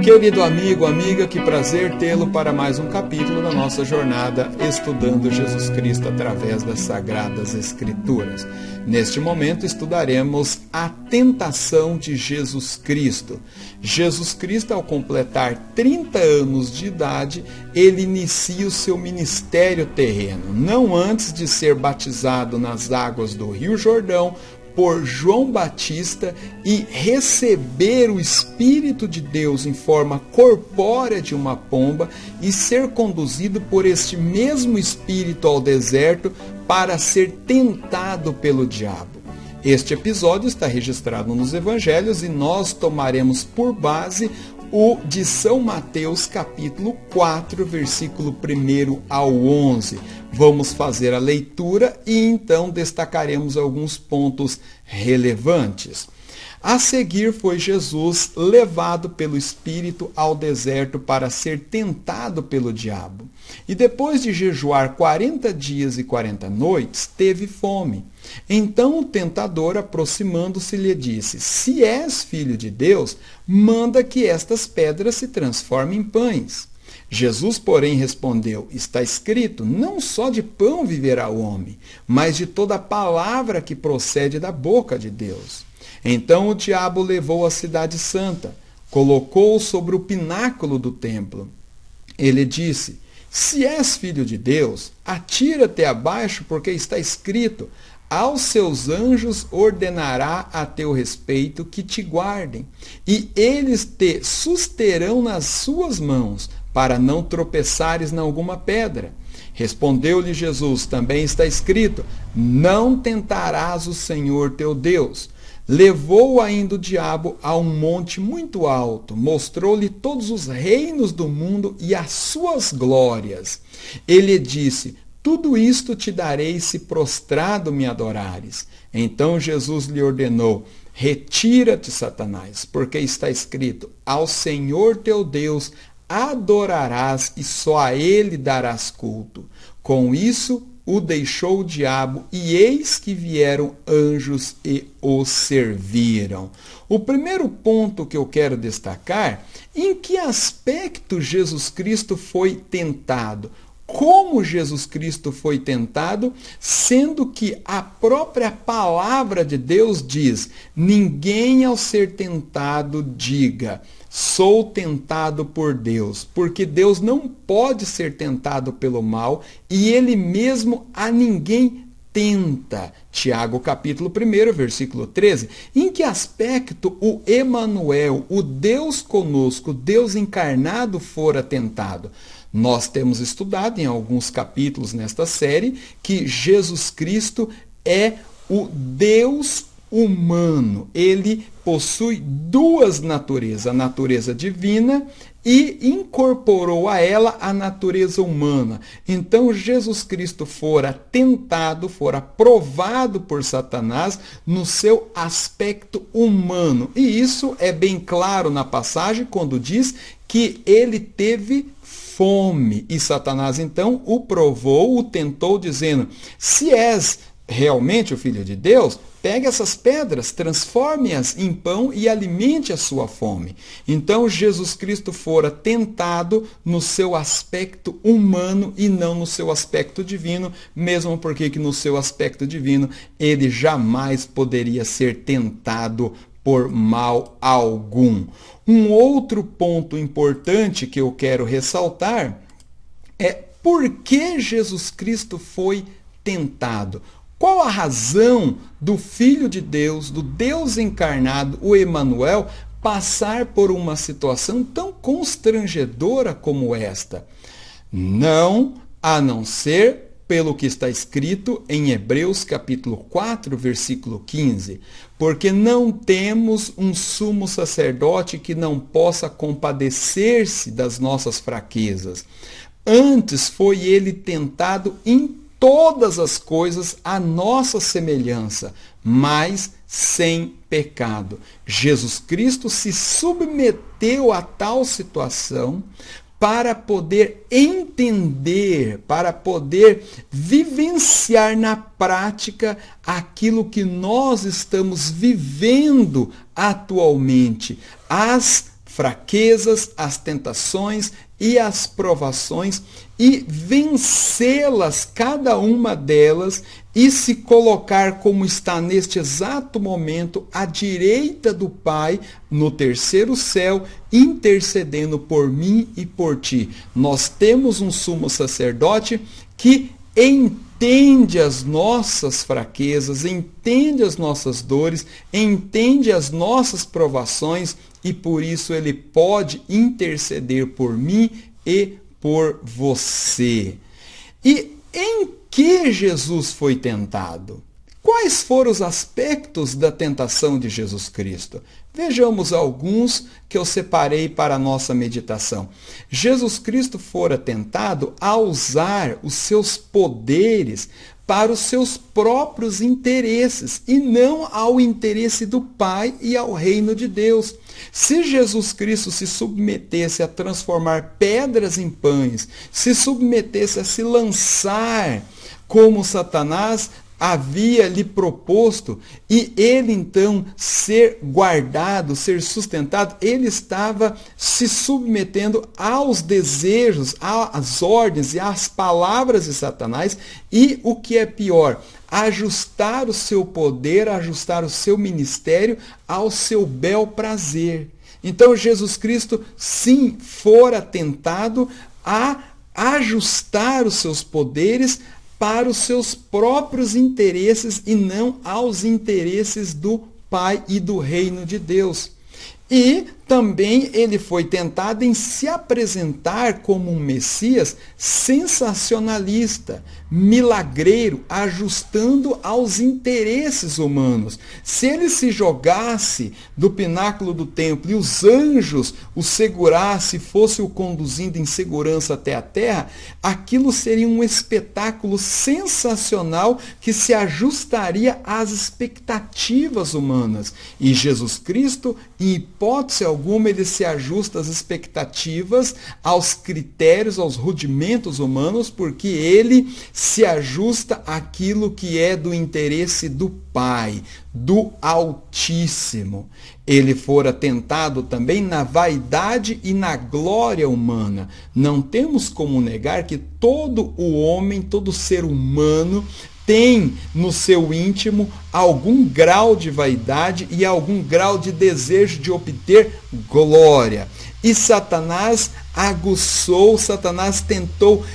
Querido amigo, amiga, que prazer tê-lo para mais um capítulo da nossa jornada estudando Jesus Cristo através das Sagradas Escrituras. Neste momento estudaremos a tentação de Jesus Cristo. Jesus Cristo, ao completar 30 anos de idade, ele inicia o seu ministério terreno, não antes de ser batizado nas águas do Rio Jordão por João Batista e receber o Espírito de Deus em forma corpórea de uma pomba e ser conduzido por este mesmo Espírito ao deserto para ser tentado pelo diabo. Este episódio está registrado nos Evangelhos e nós tomaremos por base o de São Mateus, capítulo 4, versículo 1 ao 11. Vamos fazer a leitura e então destacaremos alguns pontos relevantes. A seguir foi Jesus levado pelo Espírito ao deserto para ser tentado pelo diabo. E depois de jejuar 40 dias e 40 noites, teve fome. Então o tentador, aproximando-se, lhe disse: Se és filho de Deus, manda que estas pedras se transformem em pães. Jesus, porém, respondeu: Está escrito, não só de pão viverá o homem, mas de toda palavra que procede da boca de Deus. Então o diabo levou a cidade santa, colocou-o sobre o pináculo do templo. Ele disse: Se és filho de Deus, atira-te abaixo, porque está escrito: Aos seus anjos ordenará a teu respeito que te guardem, e eles te susterão nas suas mãos, para não tropeçares em alguma pedra. Respondeu-lhe Jesus: Também está escrito: Não tentarás o Senhor teu Deus. Levou ainda o diabo a um monte muito alto, mostrou-lhe todos os reinos do mundo e as suas glórias. Ele disse: Tudo isto te darei se prostrado me adorares. Então Jesus lhe ordenou: Retira-te, Satanás, porque está escrito: Ao Senhor teu Deus adorarás e só a ele darás culto. Com isso o deixou o diabo, e eis que vieram anjos e o serviram. O primeiro ponto que eu quero destacar: em que aspecto Jesus Cristo foi tentado? Como Jesus Cristo foi tentado, sendo que a própria palavra de Deus diz: ninguém ao ser tentado diga, sou tentado por Deus, porque Deus não pode ser tentado pelo mal e ele mesmo a ninguém tenta. Tiago capítulo 1, versículo 13. Em que aspecto o Emanuel, o Deus conosco, Deus encarnado, fora tentado? Nós temos estudado em alguns capítulos nesta série que Jesus Cristo é o Deus humano. Ele possui duas naturezas, a natureza divina e incorporou a ela a natureza humana. Então Jesus Cristo fora tentado, fora provado por Satanás no seu aspecto humano. E isso é bem claro na passagem quando diz que ele teve fome. E Satanás então o provou, o tentou, dizendo: se és realmente o Filho de Deus, pegue essas pedras, transforme-as em pão e alimente a sua fome. Então Jesus Cristo fora tentado no seu aspecto humano e não no seu aspecto divino, mesmo porque que no seu aspecto divino ele jamais poderia ser tentado por mal algum. Um outro ponto importante que eu quero ressaltar é por que Jesus Cristo foi tentado. Qual a razão do Filho de Deus, do Deus encarnado, o Emanuel, passar por uma situação tão constrangedora como esta? Não a não ser pelo que está escrito em Hebreus capítulo 4, versículo 15, porque não temos um sumo sacerdote que não possa compadecer-se das nossas fraquezas. Antes foi ele tentado em todas as coisas à nossa semelhança, mas sem pecado. Jesus Cristo se submeteu a tal situação para poder entender, para poder vivenciar na prática aquilo que nós estamos vivendo atualmente, as fraquezas, as tentações e as provações e vencê-las, cada uma delas, e se colocar como está neste exato momento à direita do Pai, no terceiro céu, intercedendo por mim e por ti. Nós temos um sumo sacerdote que entende as nossas fraquezas, entende as nossas dores, entende as nossas provações e por isso ele pode interceder por mim e por você. E em que Jesus foi tentado? Quais foram os aspectos da tentação de Jesus Cristo? Vejamos alguns que eu separei para a nossa meditação. Jesus Cristo fora tentado a usar os seus poderes para os seus próprios interesses e não ao interesse do Pai e ao reino de Deus. Se Jesus Cristo se submetesse a transformar pedras em pães, se submetesse a se lançar como Satanás havia lhe proposto, e ele então ser guardado, ser sustentado, ele estava se submetendo aos desejos, às ordens e às palavras de Satanás, e o que é pior, ajustar o seu poder, ajustar o seu ministério ao seu bel prazer. Então Jesus Cristo sim fora tentado a ajustar os seus poderes para os seus próprios interesses e não aos interesses do Pai e do reino de Deus. E também ele foi tentado em se apresentar como um Messias sensacionalista, milagreiro, ajustando aos interesses humanos. Se ele se jogasse do pináculo do templo e os anjos o segurassem, fosse o conduzindo em segurança até a terra, aquilo seria um espetáculo sensacional que se ajustaria às expectativas humanas. E Jesus Cristo, em hipótese alguma, ele se ajusta às expectativas, aos critérios, aos rudimentos humanos, porque ele se ajusta àquilo que é do interesse do Pai, do Altíssimo. Ele fora tentado também na vaidade e na glória humana. Não temos como negar que todo o homem, todo ser humano, tem no seu íntimo algum grau de vaidade e algum grau de desejo de obter glória. E Satanás aguçou, Satanás tentou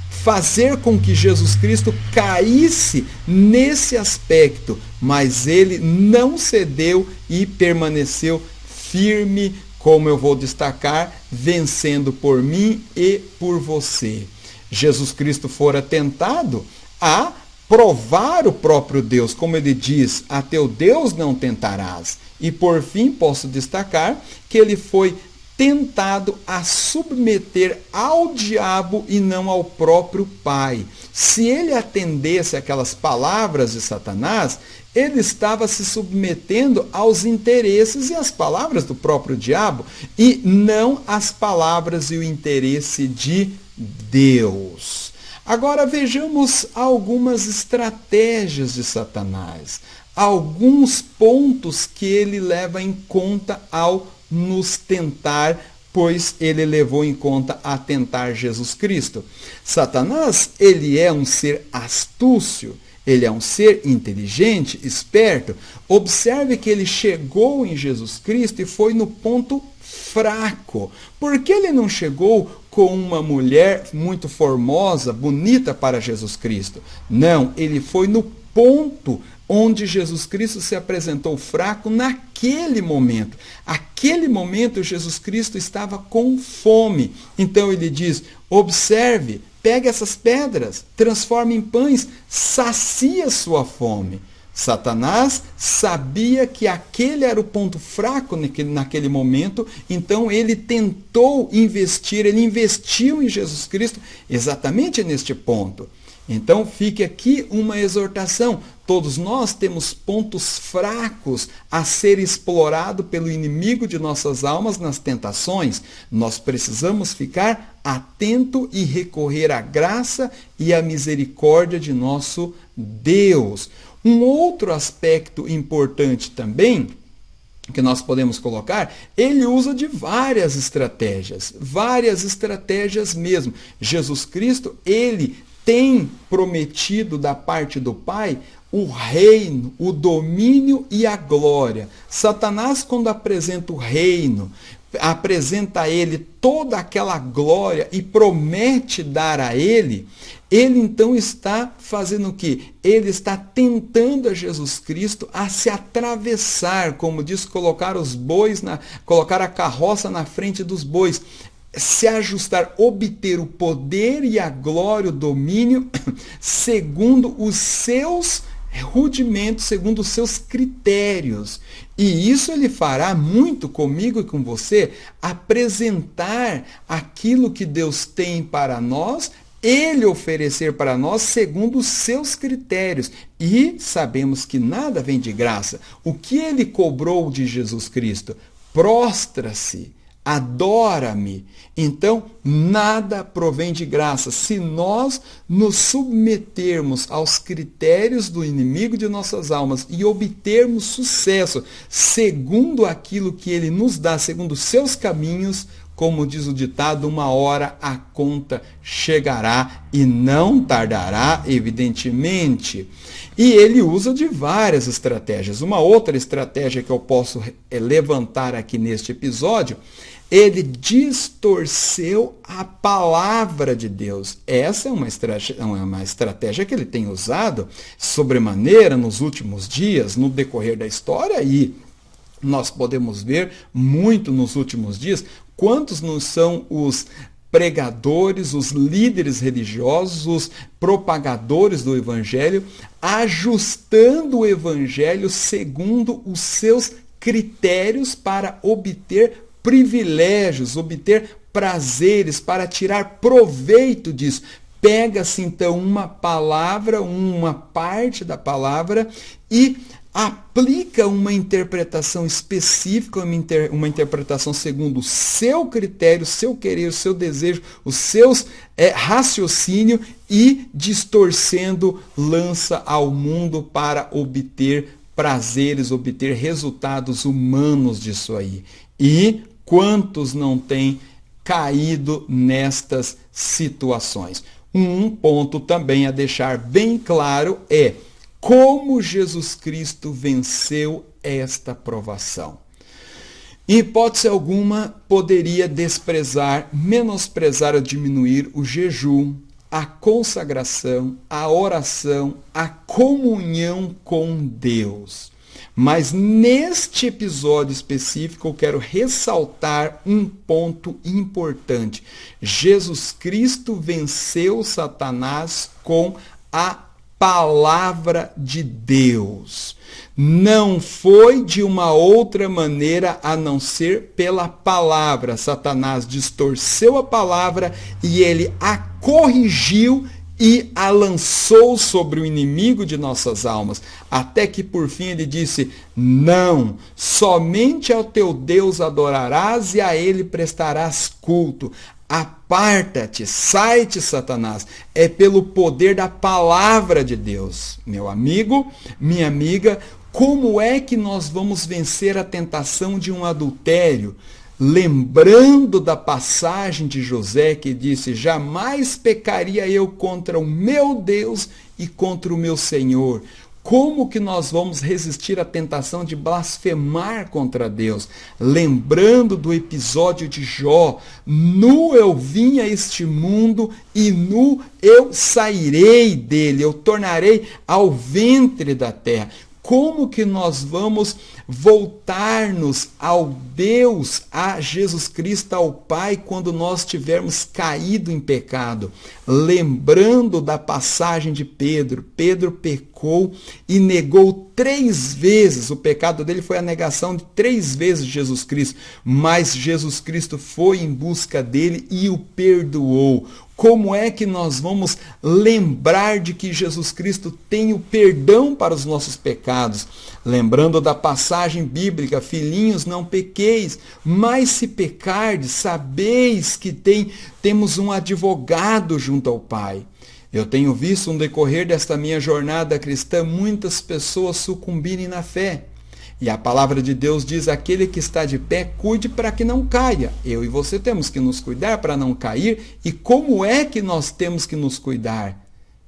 fazer com que Jesus Cristo caísse nesse aspecto, mas ele não cedeu e permaneceu firme, como eu vou destacar, vencendo por mim e por você. Jesus Cristo fora tentado a provar o próprio Deus, como ele diz, a teu Deus não tentarás. E por fim, posso destacar que ele foi tentado a submeter ao diabo e não ao próprio Pai. Se ele atendesse aquelas palavras de Satanás, ele estava se submetendo aos interesses e às palavras do próprio diabo, e não às palavras e o interesse de Deus. Agora vejamos algumas estratégias de Satanás, alguns pontos que ele leva em conta ao nos tentar, pois ele levou em conta a tentar Jesus Cristo. Satanás, ele é um ser astúcio, ele é um ser inteligente, esperto. Observe que ele chegou em Jesus Cristo e foi no ponto fraco. Por que ele não chegou com uma mulher muito formosa, bonita para Jesus Cristo? Não, ele foi no ponto onde Jesus Cristo se apresentou fraco naquele momento. Aquele momento Jesus Cristo estava com fome. Então ele diz, observe, pegue essas pedras, transforme em pães, sacia sua fome. Satanás sabia que aquele era o ponto fraco naquele momento, então ele tentou investir, ele investiu em Jesus Cristo exatamente neste ponto. Então fique aqui uma exortação. Todos nós temos pontos fracos a ser explorado pelo inimigo de nossas almas nas tentações. Nós precisamos ficar atento e recorrer à graça e à misericórdia de nosso Deus. Um outro aspecto importante também que nós podemos colocar, ele usa de várias estratégias mesmo. Jesus Cristo, ele tem prometido da parte do Pai o reino, o domínio e a glória. Satanás, quando apresenta o reino, apresenta a ele toda aquela glória e promete dar a ele, ele então está fazendo o quê? Ele está tentando a Jesus Cristo a se atravessar, como diz, colocar a carroça na frente dos bois, se ajustar, obter o poder e a glória, o domínio, segundo os seus rudimentos, segundo os seus critérios. E isso ele fará muito comigo e com você, apresentar aquilo que Deus tem para nós, ele oferecer para nós segundo os seus critérios. E sabemos que nada vem de graça. O que ele cobrou de Jesus Cristo? Prostra-se, adora-me. Então, nada provém de graça. Se nós nos submetermos aos critérios do inimigo de nossas almas e obtermos sucesso segundo aquilo que ele nos dá, segundo os seus caminhos, como diz o ditado, uma hora a conta chegará e não tardará, evidentemente. E ele usa de várias estratégias. Uma outra estratégia que eu posso levantar aqui neste episódio, ele distorceu a palavra de Deus. Essa é uma estratégia que ele tem usado sobremaneira nos últimos dias, no decorrer da história, e nós podemos ver muito nos últimos dias quantos não são os pregadores, os líderes religiosos, os propagadores do evangelho, ajustando o evangelho segundo os seus critérios para obter privilégios, obter prazeres, para tirar proveito disso. Pega-se então uma palavra, uma parte da palavra e aplica uma interpretação específica, uma interpretação segundo o seu critério, o seu querer, o seu desejo, os seus raciocínio, e distorcendo lança ao mundo para obter prazeres, obter resultados humanos disso aí. E quantos não têm caído nestas situações? Um ponto também a deixar bem claro é como Jesus Cristo venceu esta provação. Em hipótese alguma, poderia desprezar, menosprezar ou diminuir o jejum, a consagração, a oração, a comunhão com Deus. Mas neste episódio específico eu quero ressaltar um ponto importante. Jesus Cristo venceu Satanás com a palavra de Deus. Não foi de uma outra maneira a não ser pela palavra. Satanás distorceu a palavra e ele a corrigiu e a lançou sobre o inimigo de nossas almas, até que por fim ele disse: não, somente ao teu Deus adorarás e a ele prestarás culto. Aparta-te, sai-te, Satanás. É pelo poder da palavra de Deus. Meu amigo, minha amiga, como é que nós vamos vencer a tentação de um adultério? Lembrando da passagem de José que disse: jamais pecaria eu contra o meu Deus e contra o meu Senhor. Como que nós vamos resistir à tentação de blasfemar contra Deus? Lembrando do episódio de Jó: nu eu vim a este mundo e nu eu sairei dele, eu tornarei ao ventre da terra. Como que nós vamos voltar-nos ao Deus, a Jesus Cristo, ao Pai, quando nós tivermos caído em pecado? Lembrando da passagem de Pedro. Pedro pecou e negou 3 vezes. O pecado dele foi a negação de 3 vezes de Jesus Cristo. Mas Jesus Cristo foi em busca dele e o perdoou. Como é que nós vamos lembrar de que Jesus Cristo tem o perdão para os nossos pecados? Lembrando da passagem bíblica: filhinhos, não pequeis, mas se pecardes, sabeis que temos um advogado junto ao Pai. Eu tenho visto no decorrer desta minha jornada cristã muitas pessoas sucumbirem na fé. E a palavra de Deus diz: aquele que está de pé, cuide para que não caia. Eu e você temos que nos cuidar para não cair. E como é que nós temos que nos cuidar?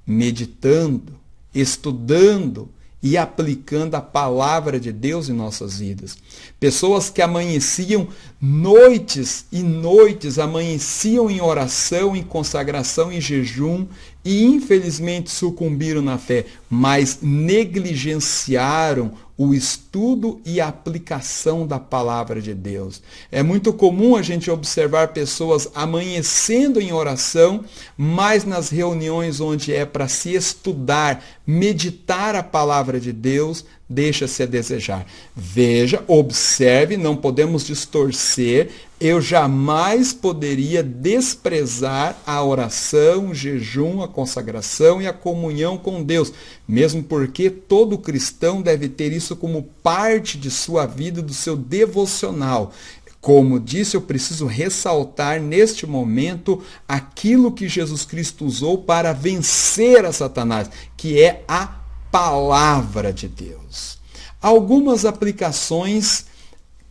Meditando, estudando e aplicando a palavra de Deus em nossas vidas. Pessoas que amanheciam noites e noites, amanheciam em oração, em consagração, em jejum, e infelizmente sucumbiram na fé, mas negligenciaram o estudo e a aplicação da palavra de Deus. É muito comum a gente observar pessoas amanhecendo em oração, mas nas reuniões onde é para se estudar, meditar a palavra de Deus, deixa-se a desejar. Veja, observe, não podemos distorcer. Eu jamais poderia desprezar a oração, o jejum, a consagração e a comunhão com Deus, mesmo porque todo cristão deve ter isso como parte de sua vida, do seu devocional. Como disse, eu preciso ressaltar neste momento aquilo que Jesus Cristo usou para vencer a Satanás, que é a palavra de Deus. Algumas aplicações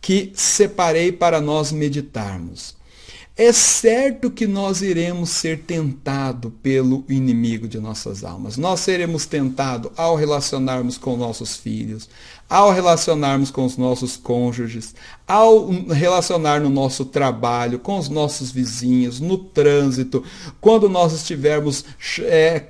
que separei para nós meditarmos. É certo que nós iremos ser tentados pelo inimigo de nossas almas. Nós seremos tentados ao relacionarmos com nossos filhos, ao relacionarmos com os nossos cônjuges, ao relacionar no nosso trabalho, com os nossos vizinhos, no trânsito, quando nós estivermos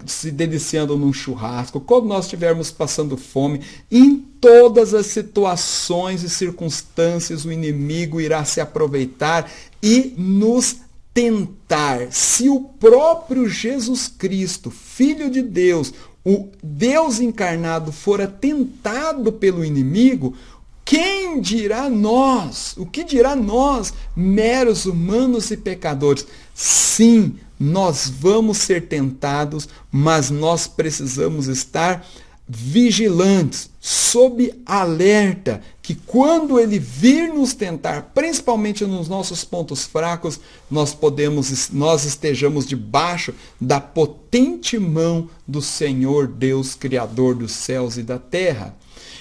se deliciando num churrasco, quando nós estivermos passando fome. Em todas as situações e circunstâncias, o inimigo irá se aproveitar e nos tentar. Se o próprio Jesus Cristo, Filho de Deus, o Deus encarnado, fora tentado pelo inimigo, quem dirá nós? O que dirá nós, meros humanos e pecadores? Sim, nós vamos ser tentados, mas nós precisamos estar vigilantes, sob alerta, que quando ele vir nos tentar, principalmente nos nossos pontos fracos, nós estejamos debaixo da potente mão do Senhor Deus, Criador dos céus e da terra.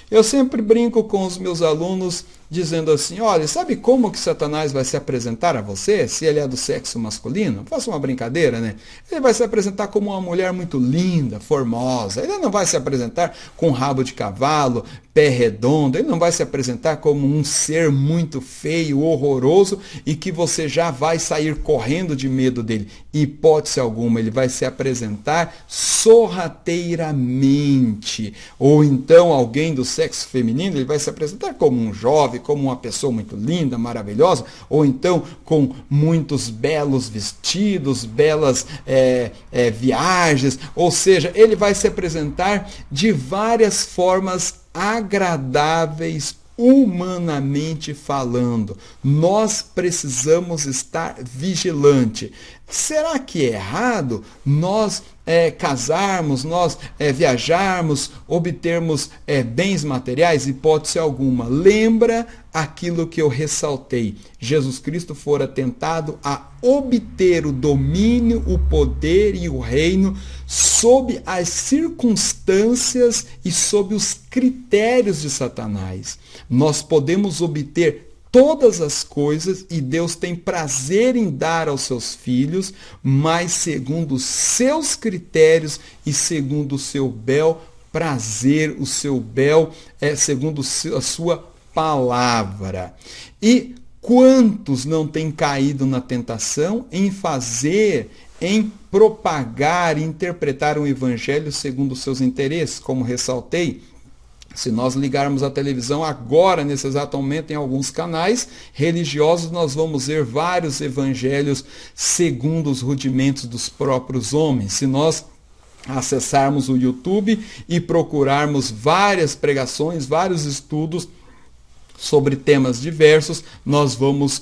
Eu sempre brinco com os meus alunos dizendo assim: olha, sabe como que Satanás vai se apresentar a você, se ele é do sexo masculino? Faça uma brincadeira, né? Ele vai se apresentar como uma mulher muito linda, formosa. Ele não vai se apresentar com rabo de cavalo, pé redondo. Ele não vai se apresentar como um ser muito feio, horroroso, e que você já vai sair correndo de medo dele. Hipótese alguma, ele vai se apresentar sorrateiramente. Ou então alguém do sexo feminino, ele vai se apresentar como um jovem, como uma pessoa muito linda, maravilhosa, ou então com muitos belos vestidos, belas viagens, ou seja, ele vai se apresentar de várias formas agradáveis, humanamente falando. Nós precisamos estar vigilante. Será que é errado nós casarmos, nós viajarmos, obtermos bens materiais? Hipótese alguma. Lembra aquilo que eu ressaltei. Jesus Cristo fora tentado a obter o domínio, o poder e o reino sob as circunstâncias e sob os critérios de Satanás. Nós podemos obter todas as coisas e Deus tem prazer em dar aos seus filhos, mas segundo os seus critérios e segundo o seu bel prazer, o seu bel, segundo a sua palavra. E quantos não têm caído na tentação em propagar e interpretar um evangelho segundo os seus interesses, como ressaltei? Se nós ligarmos a televisão agora, nesse exato momento, em alguns canais religiosos, nós vamos ver vários evangelhos segundo os rudimentos dos próprios homens. Se nós acessarmos o YouTube e procurarmos várias pregações, vários estudos sobre temas diversos, nós vamos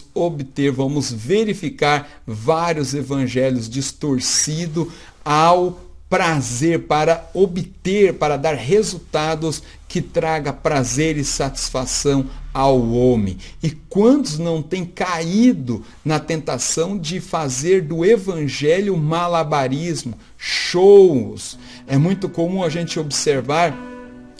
verificar vários evangelhos distorcidos ao prazer, para obter, para dar resultados que traga prazer e satisfação ao homem. E quantos não têm caído na tentação de fazer do evangelho malabarismo, shows? É muito comum a gente observar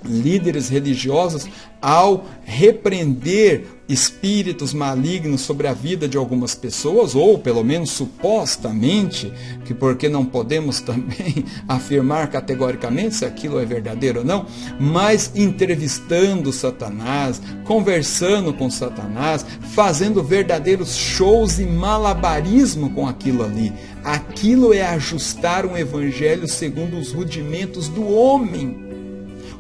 líderes religiosos, ao repreender espíritos malignos sobre a vida de algumas pessoas, ou pelo menos supostamente, que porque não podemos também afirmar categoricamente se aquilo é verdadeiro ou não, mas entrevistando Satanás, conversando com Satanás, fazendo verdadeiros shows e malabarismo com aquilo ali. Aquilo é ajustar um evangelho segundo os rudimentos do homem.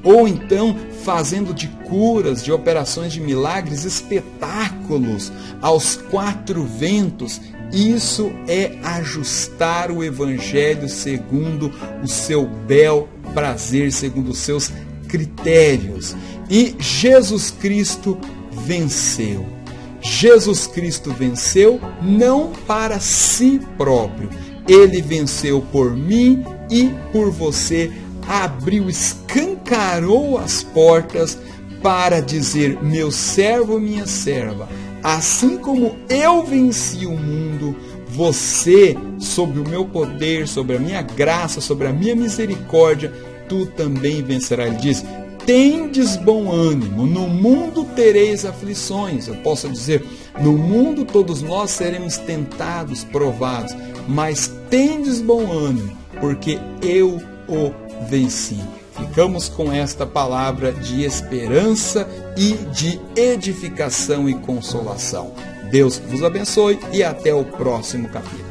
Ou então fazendo de curas, de operações de milagres, espetáculos aos quatro ventos. Isso é ajustar o evangelho segundo o seu bel prazer, segundo os seus critérios. E Jesus Cristo venceu. Jesus Cristo venceu não para si próprio. Ele venceu por mim e por você. Abriu, escancarou as portas para dizer: meu servo, minha serva, assim como eu venci o mundo, você, sob o meu poder, sobre a minha graça, sobre a minha misericórdia, tu também vencerás. Ele diz: tendes bom ânimo, no mundo tereis aflições. Eu posso dizer, no mundo todos nós seremos tentados, provados, mas tendes bom ânimo, porque eu o venci. Ficamos com esta palavra de esperança e de edificação e consolação. Deus vos abençoe e até o próximo capítulo.